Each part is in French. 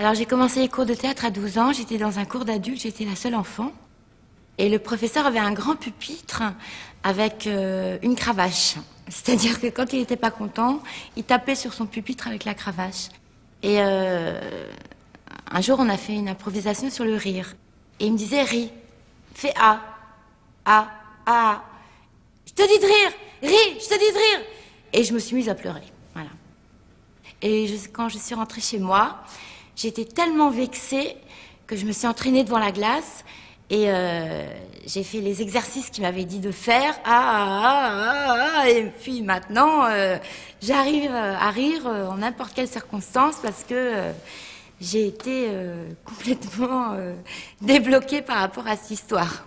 Alors j'ai commencé les cours de théâtre à 12 ans, j'étais dans un cours d'adultes, j'étais la seule enfant. Et le professeur avait un grand pupitre avec une cravache. C'est-à-dire que quand il n'était pas content, il tapait sur son pupitre avec la cravache. Et un jour, on a fait une improvisation sur le rire. Et il me disait, ris, fais A, A, A. Je te dis de rire, ris, je te dis de rire. Et je me suis mise à pleurer, voilà. Et quand je suis rentrée chez moi, j'étais tellement vexée que je me suis entraînée devant la glace et j'ai fait les exercices qu'il m'avait dit de faire. Et puis maintenant, j'arrive à rire en n'importe quelle circonstance parce que j'ai été complètement débloquée par rapport à cette histoire.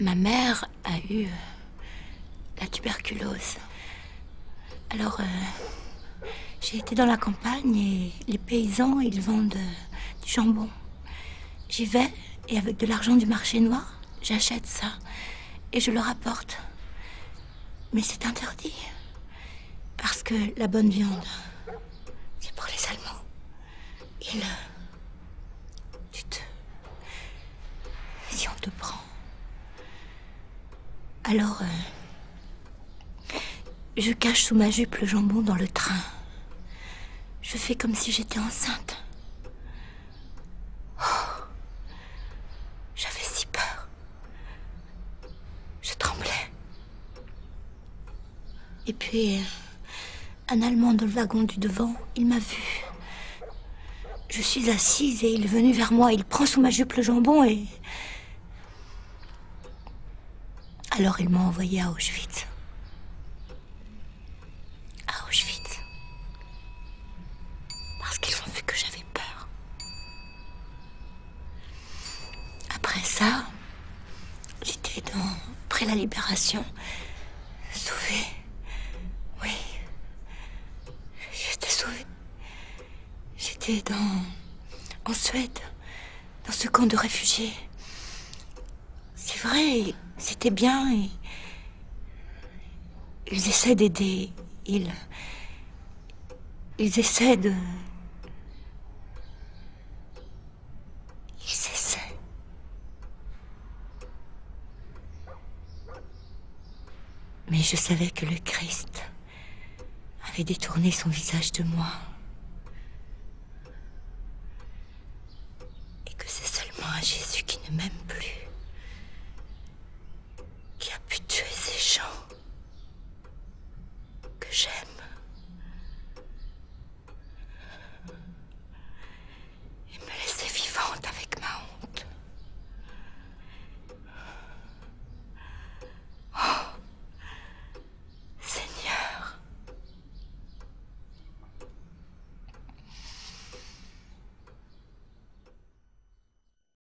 Ma mère a eu la tuberculose. Alors, j'ai été dans la campagne et les paysans, ils vendent du jambon. J'y vais et avec de l'argent du marché noir, j'achète ça et je le rapporte. Mais c'est interdit. Parce que la bonne viande, c'est pour les Allemands. Si on te prend... Alors, je cache sous ma jupe le jambon dans le train. Je fais comme si j'étais enceinte. Oh, j'avais si peur. Je tremblais. Et puis, un Allemand dans le wagon du devant, il m'a vue. Je suis assise et il est venu vers moi. Il prend sous ma jupe le jambon et... Alors il m'a envoyée à Auschwitz. À Auschwitz. Parce qu'ils ont vu que j'avais peur. Après ça, j'étais après la libération, sauvée. Oui. J'étais sauvée. J'étais en Suède, dans ce camp de réfugiés. C'est vrai, c'était bien et ils essaient d'aider. Ils essaient de... Ils essaient. Mais je savais que le Christ avait détourné son visage de moi. Et que c'est seulement un Jésus qui ne m'aime plus.